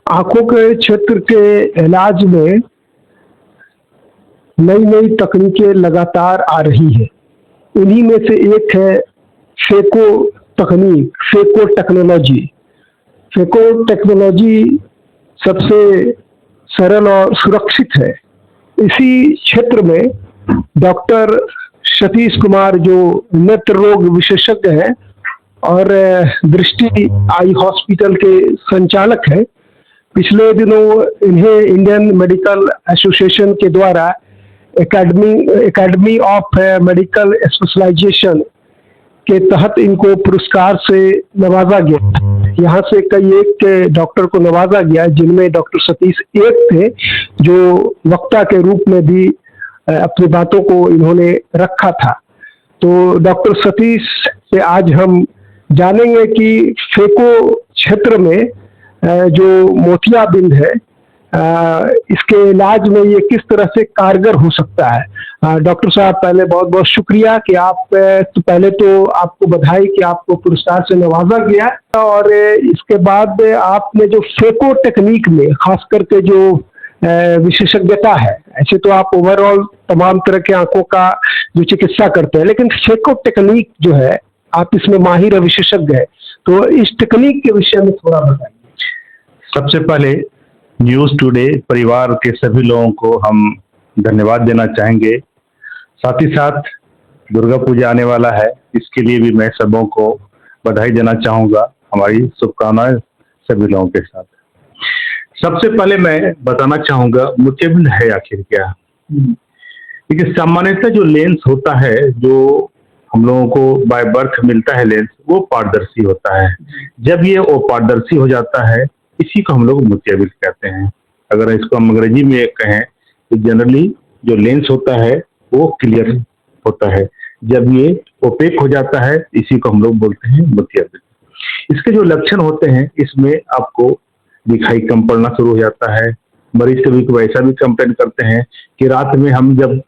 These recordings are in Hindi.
आंखों के क्षेत्र के इलाज में नई नई तकनीकें लगातार आ रही है। उन्हीं में से एक है फेको तकनीक, फेको टेक्नोलॉजी। फेको टेक्नोलॉजी सबसे सरल और सुरक्षित है। इसी क्षेत्र में डॉक्टर सतीश कुमार जो नेत्र रोग विशेषज्ञ हैं और दृष्टि आई हॉस्पिटल के संचालक हैं, पिछले दिनों इन्हें इंडियन मेडिकल एसोसिएशन के द्वारा एकेडमी ऑफ मेडिकल स्पेशलाइजेशन के तहत इनको पुरस्कार से नवाजा गया। यहाँ से कई एक डॉक्टर को नवाजा गया, जिनमें डॉक्टर सतीश एक थे, जो वक्ता के रूप में भी अपनी बातों को इन्होंने रखा था। तो डॉक्टर सतीश से आज हम जानेंगे कि फेको क्षेत्र में जो मोतियाबिंद है, इसके इलाज में ये किस तरह से कारगर हो सकता है। डॉक्टर साहब, पहले बहुत बहुत शुक्रिया कि आप तो पहले तो आपको बधाई कि आपको पुरस्कार से नवाजा गया, और इसके बाद आपने जो फेको टेक्निक में खास करके जो विशेषज्ञता है, ऐसे तो आप ओवरऑल तमाम तरह के आंखों का जो चिकित्सा करते हैं, लेकिन फेको टेक्निक जो है आप इसमें माहिर और विशेषज्ञ है, तो इस टेक्निक के विषय में थोड़ा बताइए। सबसे पहले न्यूज़ टुडे परिवार के सभी लोगों को हम धन्यवाद देना चाहेंगे। साथ ही साथ दुर्गा पूजा आने वाला है, इसके लिए भी मैं सबों को बधाई देना चाहूँगा। हमारी शुभकामनाएं सभी लोगों के साथ। सबसे पहले मैं बताना चाहूँगा मोतियाबिंद है आखिर क्या। देखिए, सामान्यतः जो लेंस होता है, जो हम लोगों को बाय बर्थ मिलता है लेंस, वो पारदर्शी होता है। जब ये वो पारदर्शी हो जाता है, इसी को हम लोग मोतियाबिंद कहते हैं। अगर इसको हम अंग्रेजी में कहें तो जनरली जो लेंस होता है वो क्लियर होता है, जब ये ओपेक हो जाता है इसी को हम लोग बोलते हैं मोतियाबिंद। इसके जो लक्षण होते हैं, इसमें आपको दिखाई कम पड़ना शुरू हो जाता है। मरीज कभी कभी ऐसा भी कंप्लेन करते हैं कि रात में हम जब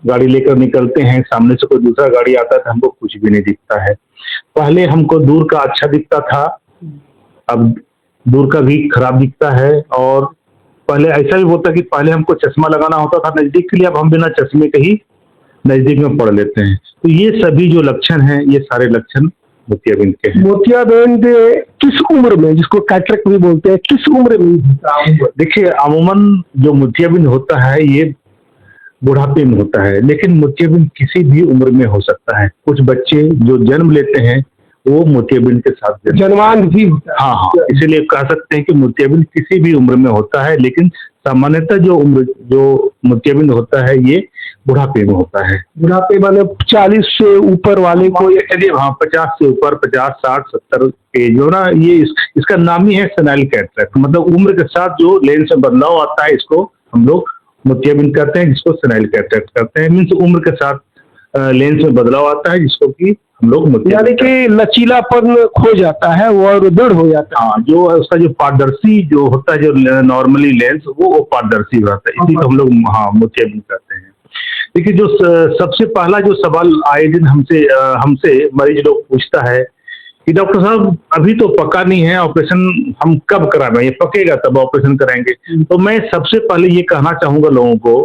गाड़ी लेकर निकलते हैं, सामने से कोई दूसरा गाड़ी आता है तो हमको कुछ भी नहीं दिखता है। पहले हमको दूर का अच्छा दिखता था, अब दूर का भी खराब दिखता है। और पहले ऐसा भी होता कि पहले हमको चश्मा लगाना होता था नजदीक के लिए, अब हम बिना चश्मे के ही नजदीक में पढ़ लेते हैं। तो ये सभी जो लक्षण हैं, ये सारे लक्षण मोतियाबिंद के हैं। मोतियाबिंद किस उम्र में, जिसको कैटरेक्ट भी बोलते हैं, किस उम्र में? देखिए, अमूमन जो मोतियाबिंद होता है ये बुढ़ापे में होता है, लेकिन मोतियाबिंद किसी भी उम्र में हो सकता है। कुछ बच्चे जो जन्म लेते हैं वो मोतियाबिंद के साथ जन्मान भी होता है। हाँ, इसीलिए कह सकते हैं कि मोतियाबिंद किसी भी उम्र में होता है, लेकिन सामान्यतः जो मोतियाबिंद होता है ये बुढ़ापे में होता है। बुढ़ापे माने 40 से ऊपर वाले को? यदि हाँ, 50 से ऊपर, 50, 60, 70 के जो ना, ये इसका नाम ही है सेनाइल कैटरेक्ट। मतलब उम्र के साथ जो लेंस में बदलाव आता है, इसको हम लोग मोतियाबिंद कहते हैं, जिसको सेनाइल कैटरेक्ट कहते हैं। मीन्स उम्र के साथ लेंस में बदलाव आता है, जिसको कि हम लोग यानी कि लचीलापन खो जाता है और दृढ़ हो जाता है। हाँ, जो उसका जो पारदर्शी जो होता है, जो नॉर्मली लेंस वो पारदर्शी रहता है, इसी को हम लोग मोतियाबिंद कहते हैं। देखिए, जो सबसे पहला जो सवाल आए दिन हमसे मरीज लोग पूछता है कि डॉक्टर साहब अभी तो पका नहीं है, ऑपरेशन हम कब कराएं? ये पकेगा तब ऑपरेशन कराएंगे। तो मैं सबसे पहले ये कहना चाहूंगा लोगों को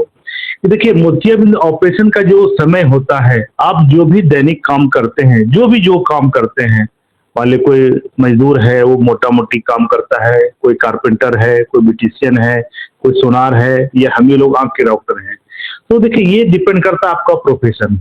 कि देखिए, मोतियाबिंद ऑपरेशन का जो समय होता है, आप जो भी दैनिक काम करते हैं, जो काम करते हैं, वाले कोई मजदूर है वो मोटा मोटी काम करता है, कोई कारपेंटर है, कोई ब्यूटिशियन है, कोई सोनार है, या हम ही लोग आंख के डॉक्टर हैं। तो देखिए, ये डिपेंड करता है आपका प्रोफेशन।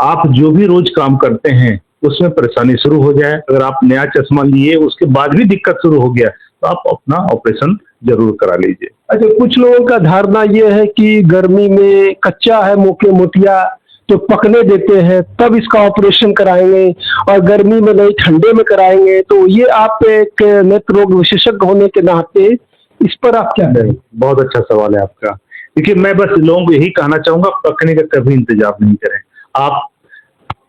आप जो भी रोज काम करते हैं उसमें परेशानी शुरू हो जाए, अगर आप नया चश्मा लिए उसके बाद भी दिक्कत शुरू हो गया, तो आप अपना ऑपरेशन जरूर करा लीजिए। अच्छा, कुछ लोगों का धारणा ये है कि गर्मी में कच्चा है मोतिया तो पकने देते हैं, तब इसका ऑपरेशन कराएंगे, और गर्मी में नहीं ठंडे में कराएंगे। तो ये आप एक नेत्र रोग विशेषज्ञ होने के नाते इस पर आप क्या कहें? बहुत अच्छा सवाल है आपका। देखिए, मैं बस लोगों को यही कहना चाहूंगा, पकने का कभी इंतजार नहीं करें। आप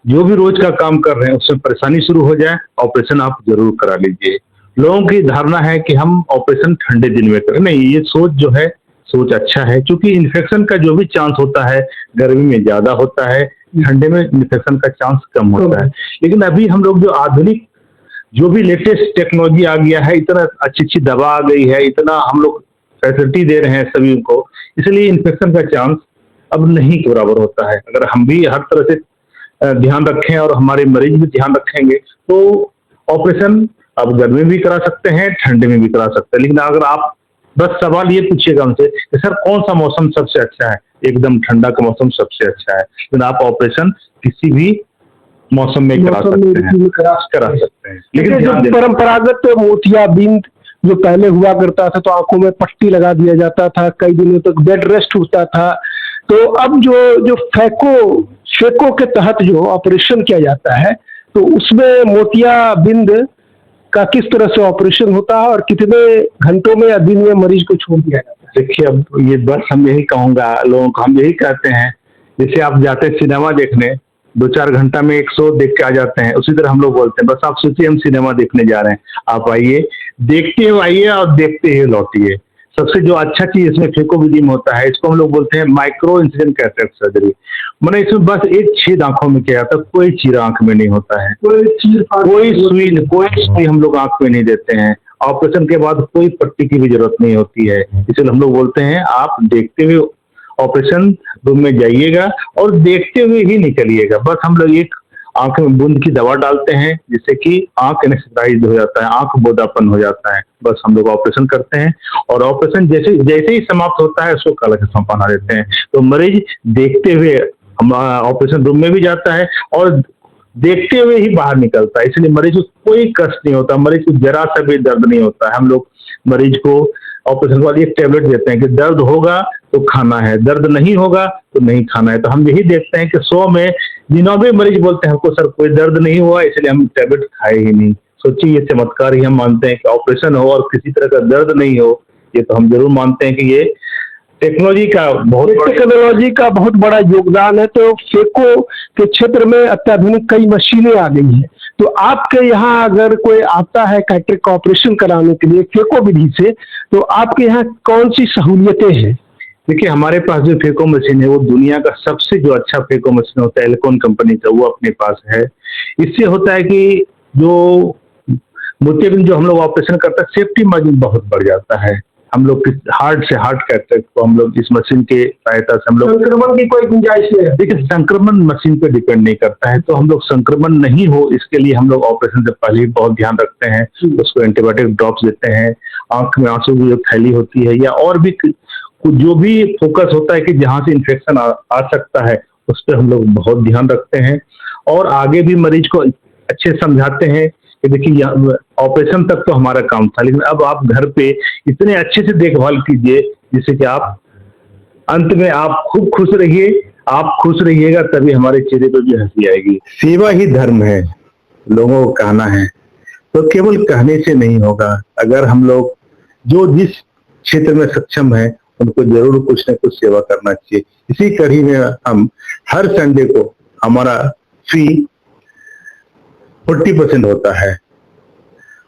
जो भी रोज का काम कर रहे हैं उसमें परेशानी शुरू हो जाए, ऑपरेशन आप जरूर करा लीजिए। लोगों की धारणा है कि हम ऑपरेशन ठंडे दिन में करें, नहीं, ये सोच जो है सोच अच्छा है, क्योंकि इन्फेक्शन का जो भी चांस होता है गर्मी में ज्यादा होता है, ठंडे में इन्फेक्शन का चांस कम होता है। लेकिन अभी हम लोग जो आधुनिक जो भी लेटेस्ट टेक्नोलॉजी आ गया है, इतना अच्छी अच्छी दवा आ गई है, इतना हम लोग फैसिलिटी दे रहे हैं सभी को, इसलिए इन्फेक्शन का चांस अब नहीं के बराबर होता है। अगर हम भी हर तरह से ध्यान रखें और हमारे मरीज भी ध्यान रखेंगे तो ऑपरेशन आप गर्मी में भी करा सकते हैं, ठंडे में भी करा सकते हैं। लेकिन अगर आप बस सवाल ये पूछिएगा हमसे कि सर कौन सा मौसम सबसे अच्छा है, एकदम ठंडा का मौसम सबसे अच्छा है। लेकिन आप ऑपरेशन किसी भी मौसम में करा सकते हैं। लेकिन जो परंपरागत मोतियाबिंद जो पहले हुआ करता था, तो आंखों में पट्टी लगा दिया जाता था, कई दिनों तक बेड रेस्ट होता था। तो अब जो फेको के तहत जो ऑपरेशन किया जाता है, तो उसमें मोतियाबिंद का किस तरह से ऑपरेशन होता है और कितने घंटों में या दिन में मरीज को छोड़ दिया जाता है? देखिए, अब ये बस हम यही कहूँगा लोगों को, हम यही कहते हैं, जैसे आप जाते हैं सिनेमा देखने, 2-4 घंटा में एक शो देख के आ जाते हैं, उसी तरह हम लोग बोलते हैं बस आप सोचिए हम सिनेमा देखने जा रहे हैं, आप आइए, देखते हुए आइए और देखते हुए लौटिए। सबसे जो अच्छा चीज इसमें फेकोविडिम होता है, इसको हम लोग बोलते हैं माइक्रो इंसिजन कैटरेक्ट सर्जरी। मैंने इसमें बस एक छेद आंखों में किया जाता है, कोई चीरा आंख में नहीं होता है, कोई सुई हम लोग आंख में नहीं देते हैं। ऑपरेशन के बाद कोई पट्टी की भी जरूरत नहीं होती है, इसलिए हम लोग बोलते हैं आप देखते हुए ऑपरेशन रूम में जाइएगा और देखते हुए ही निकलिएगा। बस हम लोग एक आंख में बूंद की दवा डालते हैं जिससे कि आंख एनेस्थेटाइज्ड हो जाता है, आंख बोदापन हो जाता है। बस हम लोग ऑपरेशन करते हैं और ऑपरेशन जैसे ही समाप्त होता है उसको काला चश्मा पहना देते हैं। तो मरीज देखते हुए हम ऑपरेशन रूम में भी जाता है और देखते हुए ही बाहर निकलता है, इसलिए मरीज को कोई कष्ट नहीं होता, मरीज को जरा सा भी दर्द नहीं होता है। हम लोग मरीज को ऑपरेशन के बाद एक टेबलेट देते हैं कि दर्द होगा तो खाना है, दर्द नहीं होगा तो नहीं खाना है। तो हम यही देखते हैं कि 100 में 99 मरीज बोलते हैं हमको सर कोई दर्द नहीं हुआ इसलिए हम टेबलेट खाए ही नहीं। सोचिए ये चमत्कार ही हम मानते हैं कि ऑपरेशन हो और किसी तरह का दर्द नहीं हो, ये तो हम जरूर मानते हैं कि ये टेक्नोलॉजी का बहुत बड़ा योगदान है। तो फेको के क्षेत्र में अत्याधुनिक कई मशीनें आ गई हैं। तो आपके यहाँ अगर कोई आता है कैटरेक्ट का ऑपरेशन कराने के लिए फेको विधि से, तो आपके यहाँ कौन सी सहूलियतें हैं? देखिए, हमारे पास जो फेको मशीन है वो दुनिया का सबसे जो अच्छा फेको मशीन होता है एल्कोन कंपनी का, वो अपने पास है। इससे होता है कि जो मोतियाबिंद जो हम लोग ऑपरेशन करते हैं सेफ्टी मार्जिन बहुत बढ़ जाता है। हम लोग हार्ट से हार्ट कैटरेक्ट को हम लोग इस मशीन के सहायता से हम लोग, संक्रमण की कोई गुंजाइश नहीं है? देखिए, संक्रमण मशीन पे डिपेंड नहीं करता है, तो हम लोग संक्रमण नहीं हो इसके लिए हम लोग ऑपरेशन से पहले ही बहुत ध्यान रखते हैं। उसको एंटीबायोटिक ड्रॉप्स देते हैं, आंख में आंसू की जो थैली होती है या और भी जो भी फोकस होता है कि जहाँ से इन्फेक्शन आ सकता है उस पर हम लोग बहुत ध्यान रखते हैं और आगे भी मरीज को अच्छे समझाते हैं कि देखिए ऑपरेशन तक तो हमारा काम था, लेकिन अब आप घर पे इतने अच्छे से देखभाल कीजिए जिससे कि आप अंत में आप खूब खुश रहिए। आप खुश रहिएगा तभी हमारे चेहरे पर भी हंसी आएगी। सेवा ही धर्म है, लोगों को कहना है तो केवल कहने से नहीं होगा। अगर हम लोग जो जिस क्षेत्र में सक्षम है उनको जरूर कुछ न कुछ सेवा करना चाहिए। इसी कड़ी में हम हर संडे को हमारा फी 40% होता है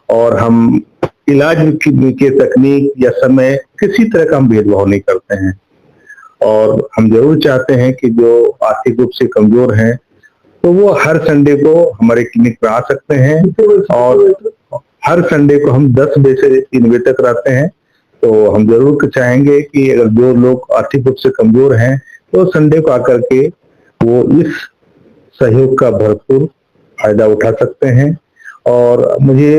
और हम इलाज के तकनीक या समय किसी तरह का हम भेदभाव नहीं करते हैं और हम जरूर चाहते हैं कि जो आर्थिक रूप से कमजोर हैं तो वो हर संडे को हमारे क्लिनिक पर आ सकते हैं और हर संडे को हम 10 बजे से 3 बजे तक रहते हैं। तो हम जरूर चाहेंगे कि अगर जो लोग आर्थिक रूप से कमजोर हैं तो संडे को आकर के वो इस सहयोग का भरपूर फायदा उठा सकते हैं और मुझे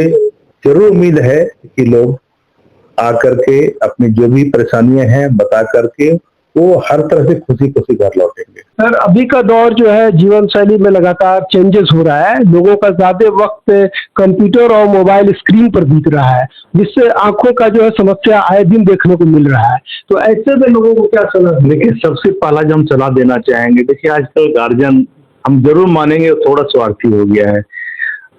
जरूर उम्मीद है कि लोग आकर के अपनी जो भी परेशानियां हैं बता करके वो हर तरह से खुशी खुशी घर लौटेंगे। सर, अभी का दौर जो है जीवन शैली में लगातार चेंजेस हो रहा है, लोगों का ज्यादा वक्त कंप्यूटर और मोबाइल स्क्रीन पर बीत रहा है जिससे आंखों का जो है समस्या आए दिन देखने को मिल रहा है। तो ऐसे में लोगों को क्या सलाह? देखिए, सबसे पहला जो हम सलाह देना चाहेंगे, देखिए आजकल गार्जियन हम जरूर मानेंगे थोड़ा स्वार्थी हो गया है।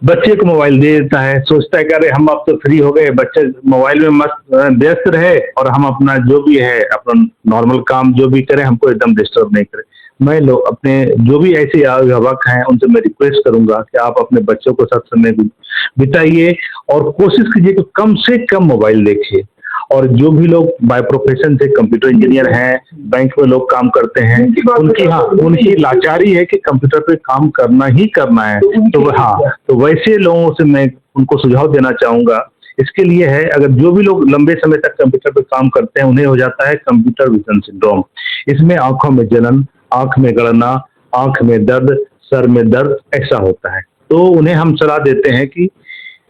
बच्चे को मोबाइल दे देता है, सोचता है कि अरे हम अब तो फ्री हो गए, बच्चे मोबाइल में मस्त व्यस्त रहे और हम अपना जो भी है अपना नॉर्मल काम जो भी करें हमको एकदम डिस्टर्ब नहीं करें। मैं लोग अपने जो भी ऐसे अभिभावक हैं उनसे मैं रिक्वेस्ट करूंगा कि आप अपने बच्चों को साथ समय बिताइए और कोशिश कीजिए कि कम से कम मोबाइल देखिए और जो भी लोग बाय प्रोफेशन से कंप्यूटर इंजीनियर हैं, बैंक में लोग काम करते हैं, उनकी लाचारी है कि कंप्यूटर पे काम करना ही करना है। तो वैसे लोगों से मैं उनको सुझाव देना चाहूंगा। इसके लिए है, अगर जो भी लोग लंबे समय तक कंप्यूटर पे काम करते हैं उन्हें हो जाता है कंप्यूटर विजन सिंड्रोम। इसमें आंखों में जलन, आंख में गड़ना, आंख में दर्द, सर में दर्द ऐसा होता है। तो उन्हें हम सलाह देते हैं कि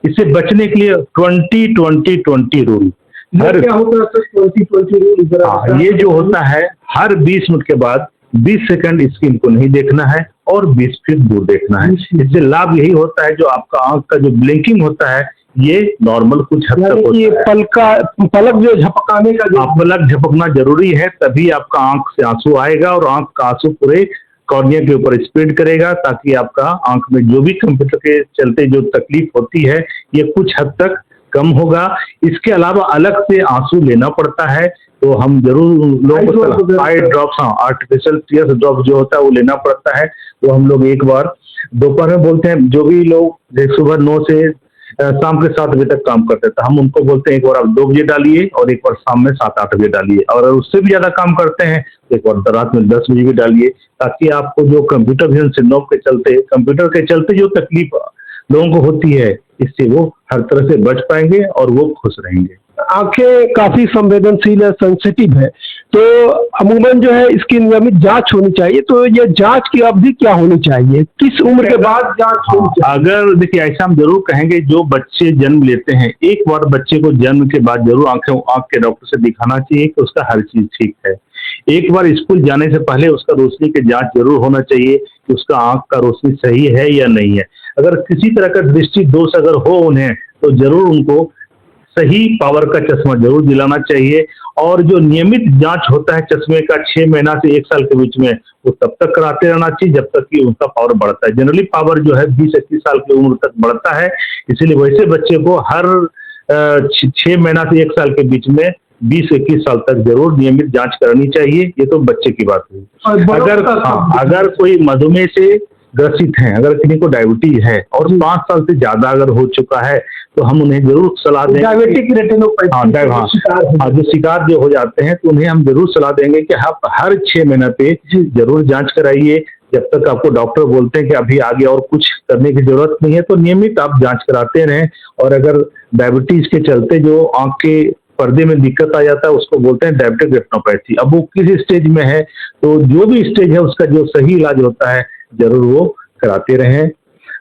इससे बचने के लिए 20-20-20 रूल, क्या होता है 20-20 रूल? ये जो होता है हर 20 मिनट के बाद 20 सेकंड स्क्रीन को नहीं देखना है और 20 फीट दूर देखना है। इससे लाभ यही होता है, जो आपका आंख का जो ब्लिंकिंग होता है ये नॉर्मल कुछ हद तक होता है। पलक जो झपकाने का पलक झपकना जरूरी है, तभी आपका आंख से आंसू आएगा और आंख का आंसू पूरे कॉर्निया के ऊपर स्प्रेड करेगा, ताकि आपका आंख में जो भी कंप्यूटर के चलते जो तकलीफ होती है ये कुछ हद तक कम होगा। इसके अलावा अलग से आंसू लेना पड़ता है, तो हम जरूर लोगों को eye drops, artificial tears drop जो होता है वो लेना पड़ता है। वो हम लोग एक बार दोपहर में बोलते हैं, जो भी लोग सुबह 9 से शाम के 7 बजे तक काम करते हैं, तो हम उनको बोलते हैं एक बार आप 2 बजे डालिए और एक बार शाम में 7-8 बजे डालिए, और अगर उससे भी ज्यादा काम करते हैं तो एक बार रात में 10 बजे भी डालिए, ताकि आपको जो कंप्यूटर विजन सिंड्रोम के चलते, कंप्यूटर के चलते जो तकलीफ लोगों को होती है, इससे वो हर तरह से बच पाएंगे और वो खुश रहेंगे। आंखें काफी संवेदनशील है, सेंसिटिव है, तो अमूमन जो है इसकी नियमित जांच होनी चाहिए। तो ये जांच की अवधि क्या होनी चाहिए, किस उम्र के बाद जांच होनी चाहिए? अगर देखिए, ऐसा हम जरूर कहेंगे, जो बच्चे जन्म लेते हैं एक बार बच्चे को जन्म के बाद जरूर आंख के डॉक्टर से दिखाना चाहिए कि उसका हर चीज ठीक है। एक बार स्कूल जाने से पहले उसका रोशनी की जांच जरूर होना चाहिए कि उसका आंख का रोशनी सही है या नहीं है। अगर किसी तरह का दृष्टि दोष अगर हो उन्हें, तो जरूर उनको सही पावर का चश्मा जरूर दिलाना चाहिए। और जो नियमित जांच होता है चश्मे का 6 महीना से 1 साल के बीच में, वो तब तक कराते रहना चाहिए जब तक कि उनका पावर बढ़ता है। जनरली पावर जो है 20-21 साल की उम्र तक बढ़ता है, इसीलिए वैसे बच्चे को हर 6 महीना से 1 साल के बीच में 20-21 साल तक जरूर नियमित जांच करानी चाहिए। ये तो बच्चे की बात हुई। अगर कोई मधुमेह से ग्रसित हैं, अगर किसी को डायबिटीज है और 5 साल से ज्यादा अगर हो चुका है, तो हम उन्हें जरूर सलाह देंगे, डायबिटिक रेटिनोपैथी जो शिकार जो हो जाते हैं, तो उन्हें हम जरूर सलाह देंगे कि आप हर 6 महीने पे जरूर जांच कराइए। जब तक आपको डॉक्टर बोलते हैं कि अभी आगे और कुछ करने की जरूरत नहीं है, तो नियमित आप जांच कराते रहें। और अगर डायबिटीज के चलते जो आंख के पर्दे में दिक्कत आ जाता है, उसको बोलते हैं डायबिटिक रेटिनोपैथी। अब वो किस स्टेज में है, तो जो भी स्टेज है उसका जो सही इलाज होता है जरूर वो कराते रहें।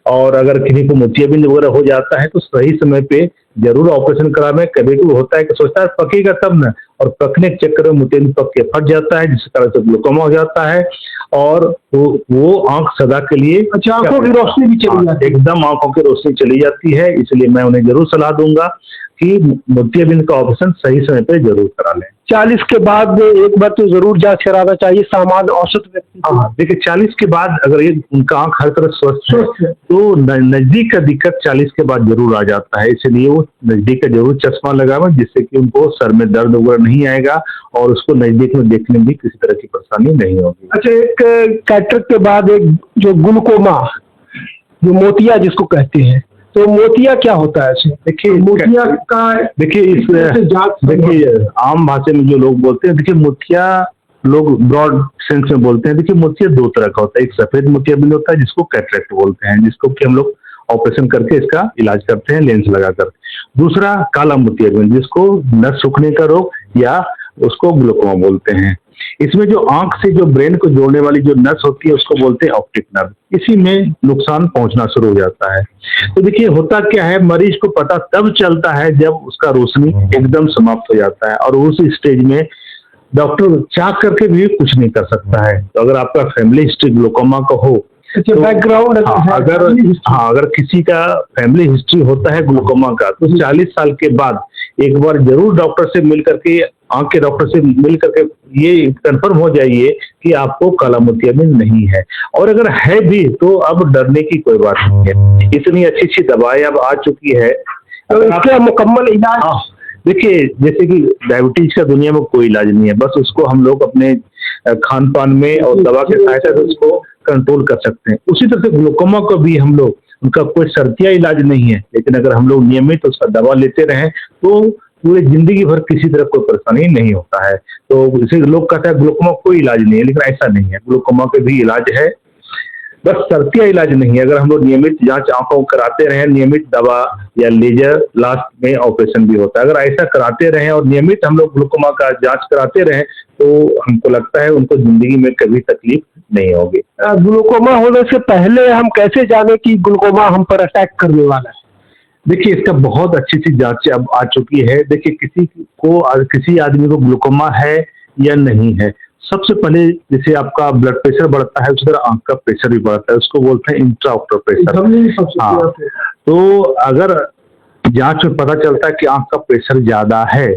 और अगर किसी को मोतियाबिंद वगैरह हो जाता है तो सही समय पे जरूर ऑपरेशन करावें। कभी कभी होता है कि सोचता है पकेगा तब ना, और पकने के चक्कर में मोतियाबिंद पक के फट जाता है, जिसके कारण से ग्लूकोमा हो जाता है और वो आंख सदा के लिए आंखों की रोशनी भी चली जाती है, एकदम आंखों की रोशनी चली जाती है। इसलिए मैं उन्हें जरूर सलाह दूंगा कि मोतियाबिंद का ऑपरेशन सही समय पे जरूर करा लें। 40 के बाद एक बार तो जरूर जांच कराना चाहिए सामान्य औसत व्यक्ति। देखिए, 40 के बाद अगर ये उनका आंख हर तरह स्वस्थ है, तो नजदीक का दिक्कत 40 के बाद जरूर आ जाता है। इसलिए वो नजदीक का जरूर चश्मा लगावें, जिससे कि उनको सर में दर्द वगैरह नहीं आएगा और उसको नजदीक में देखने में भी किसी तरह की परेशानी नहीं होगी। अच्छा, एक कैटरेक्ट के बाद एक जो ग्लूकोमा, जो मोतिया जिसको कहते हैं, तो मोतिया क्या होता है? देखिए, मोतिया का देखिए आम भाषा में जो लोग बोलते हैं, देखिए मोतिया लोग ब्रॉड सेंस में बोलते हैं। देखिए मोतिया 2 तरह का होता है, एक सफेद मोतियाबिंद होता है जिसको कैटरेक्ट बोलते हैं, जिसको कि हम लोग ऑपरेशन करके इसका इलाज करते हैं लेंस लगाकर। दूसरा काला मोतियाबिंद, जिसको नस सूखने का रोग या उसको ग्लूकोमा बोलते हैं। इसमें जो आंख से जो ब्रेन को जोड़ने वाली जो नस होती है उसको बोलते हैं ऑप्टिक नर्व, इसी में नुकसान पहुंचना शुरू हो जाता है। तो देखिए होता क्या है, मरीज को पता तब चलता है जब उसका रोशनी एकदम समाप्त हो जाता है, और उस स्टेज में डॉक्टर चाह करके भी कुछ नहीं कर सकता है। तो अगर आपका फैमिली हिस्ट्री ग्लूकोमा का हो, तो बैकग्राउंड अगर किसी का फैमिली हिस्ट्री होता है ग्लूकोमा का, तो 40 साल के बाद एक बार जरूर डॉक्टर से मिल करके, आंख के डॉक्टर से मिल करके ये कंफर्म हो जाइए कि आपको काला मोतियाबिंद नहीं है। और अगर है भी तो अब डरने की कोई बात नहीं है, इतनी अच्छी अच्छी दवाएं अब आ चुकी है, तो इसका मुकम्मल इलाज। देखिए, जैसे कि डायबिटीज का दुनिया में कोई इलाज नहीं है, बस उसको हम लोग अपने खान पान में और दवा के सहायता से उसको कंट्रोल कर सकते हैं। उसी तरह से ग्लूकोमा को भी हम लोग, उनका कोई शर्तिया इलाज नहीं है, लेकिन अगर हम लोग नियमित उसका दवा लेते रहें तो पूरे जिंदगी भर किसी तरह कोई परेशानी नहीं होता है। तो इसे लोग कहते हैं ग्लूकोमा कोई इलाज नहीं है, लेकिन ऐसा नहीं है, ग्लूकोमा के भी इलाज है, बस शर्तिया इलाज नहीं है। अगर हम लोग नियमित जांच आंखों कराते रहें, नियमित दवा या लेजर, लास्ट में ऑपरेशन भी होता है, अगर ऐसा कराते रहें और नियमित हम लोग ग्लूकोमा का जांच कराते रहें तो हमको लगता है उनको जिंदगी में कभी तकलीफ नहीं होगी। ग्लूकोमा होने से पहले हम कैसे जाने कि ग्लूकोमा हम पर अटैक करने वाला है? देखिए, इसका बहुत अच्छी सी जांच अब आ चुकी है। देखिए, किसी आदमी को ग्लूकोमा है या नहीं है, सबसे पहले जैसे आपका ब्लड प्रेशर बढ़ता है उसी तरह आंख का प्रेशर भी बढ़ता है, उसको बोलते हैं इंट्राऑक्यूलर प्रेशर। हाँ, तो अगर जांच में पता चलता है कि आंख का प्रेशर ज्यादा है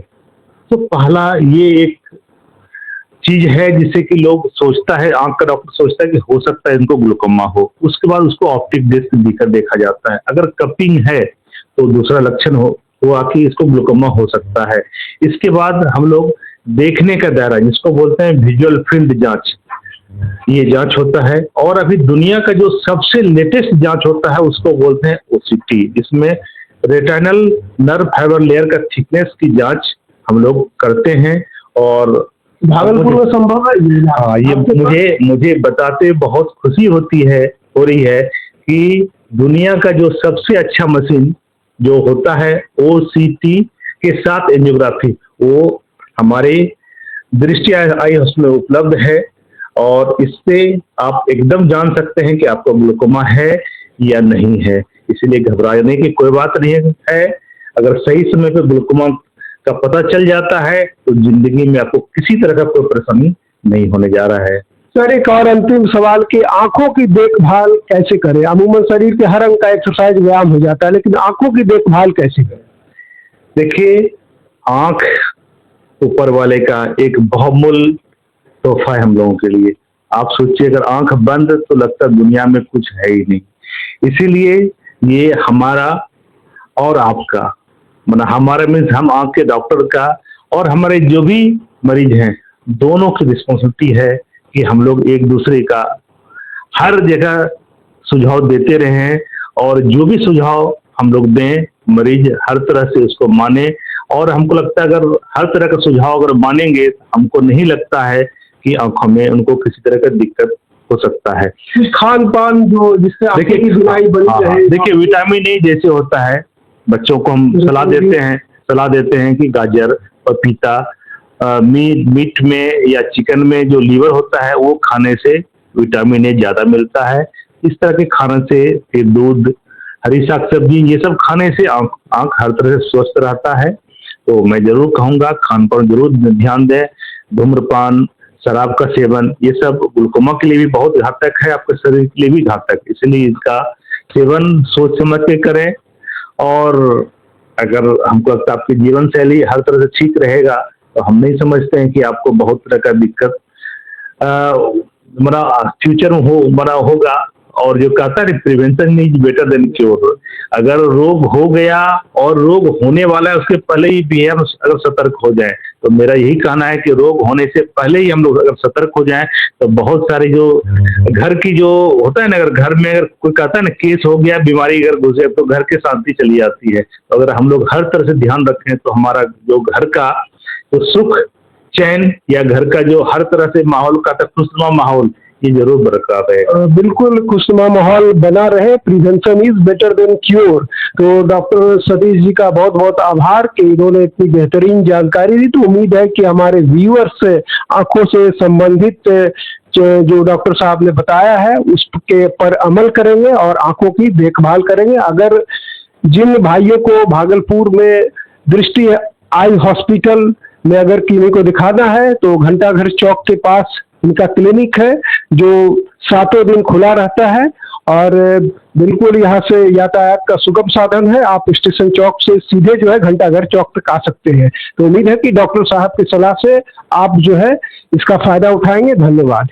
तो पहला ये एक चीज है जिससे कि लोग सोचता है, आंख का डॉक्टर सोचता है कि हो सकता है इनको ग्लूकोमा हो। उसके बाद उसको ऑप्टिक डिस्क दिखकर देखा जाता है, अगर कपिंग है तो दूसरा लक्षण हुआ कि इसको ग्लूकोमा हो सकता है। इसके बाद हम लोग देखने का दायरा, जिसको बोलते हैं विजुअल फील्ड जांच, ये जांच होता है। और अभी दुनिया का जो सबसे लेटेस्ट जांच होता है उसको बोलते हैं ओसीटी, इसमें रेटिनल नर्व फाइबर लेयर का थिकनेस की जांच हम लोग करते हैं। और भागलपुर में संभव है? हाँ, ये मुझे बताते बहुत खुशी हो रही है कि दुनिया का जो सबसे अच्छा मशीन जो होता है ओसीटी के साथ एंजियोग्राफी, वो हमारे दृष्टि आई हॉस्पिटल में उपलब्ध है। और इससे आप एकदम जान सकते हैं कि आपको ग्लूकोमा है या नहीं है, इसीलिए घबराने की कोई बात नहीं है। अगर सही समय पर ग्लूकोमा का पता चल जाता है तो जिंदगी में आपको किसी तरह का कोई परेशानी नहीं होने जा रहा है। सर, एक और अंतिम सवाल कि आंखों की देखभाल कैसे करें? अमूमन शरीर के हर अंग का एक्सरसाइज व्यायाम हो जाता है, लेकिन आंखों की देखभाल कैसे करें? देखिए, आंख ऊपर वाले का एक बहुमूल्य तोहफा है हम लोगों के लिए। आप सोचिए, अगर आंख बंद तो लगता है दुनिया में कुछ है ही नहीं। इसीलिए ये हमारा और आपका, मतलब हमारा मीन्स हम आंख के डॉक्टर का और हमारे जो भी मरीज हैं, दोनों की रिस्पॉन्सिबिलिटी है कि हम लोग एक दूसरे का हर जगह सुझाव देते रहें, और जो भी सुझाव हम लोग दें मरीज हर तरह से उसको माने। और हमको लगता है अगर हर तरह का सुझाव अगर मानेंगे, हमको नहीं लगता है कि आंखों में उनको किसी तरह का दिक्कत हो सकता है। खान पान जो जिससे आंखों की बीमारी बनी रहे। देखिए, विटामिन ए जैसे होता है, बच्चों को हम सलाह देते हैं कि गाजर, पपीता, मीट में या चिकन में जो लीवर होता है वो खाने से विटामिन ए ज्यादा मिलता है। इस तरह के खाने से, फिर दूध, हरी साग सब्जी, ये सब खाने से आंख हर तरह से स्वस्थ रहता है। तो मैं जरूर कहूंगा खान पान जरूर ध्यान दें। धूम्रपान, शराब का सेवन, ये सब ग्लूकोमा के लिए भी बहुत घातक है, आपके शरीर के लिए भी घातक, इसलिए इसका सेवन सोच समझ के करें। और अगर हमको लगता है आपकी जीवन शैली हर तरह से ठीक रहेगा तो हम नहीं समझते हैं कि आपको बहुत तरह का दिक्कत फ्यूचर में होगा। और जो कहता है prevention is better than cure, अगर रोग हो गया और रोग होने वाला है उसके पहले ही हम अगर सतर्क हो जाए, तो मेरा यही कहना है कि रोग होने से पहले ही हम लोग अगर सतर्क हो जाएं तो बहुत सारे जो घर की जो होता है ना, अगर घर में अगर कोई कहता है ना केस हो गया, बीमारी अगर घुसे तो घर की शांति चली जाती है। तो अगर हम लोग हर तरह से ध्यान रखें तो हमारा जो घर का जो सुख चैन या घर का जो हर तरह से माहौल का खुशनुमा माहौल, ये जरूर बरकरार रहेगा। बिल्कुल खुशनुमा माहौल बना रहे। Prevention is better than cure. तो डॉक्टर सतीश जी का बहुत बहुत आभार कि इन्होंने इतनी बेहतरीन जानकारी दी। तो उम्मीद है कि हमारे व्यूअर्स आंखों से संबंधित जो डॉक्टर साहब ने बताया है उसके पर अमल करेंगे और आंखों की देखभाल करेंगे। अगर जिन भाइयों को भागलपुर में दृष्टि आई हॉस्पिटल में अगर क्लिनिक को दिखाना है तो घंटाघर चौक के पास इनका क्लिनिक है जो 7 दिन खुला रहता है और बिल्कुल यहाँ से यातायात का सुगम साधन है। आप स्टेशन चौक से सीधे जो है घंटाघर चौक तक आ सकते हैं। तो उम्मीद है कि डॉक्टर साहब की सलाह से आप जो है इसका फायदा उठाएंगे। धन्यवाद।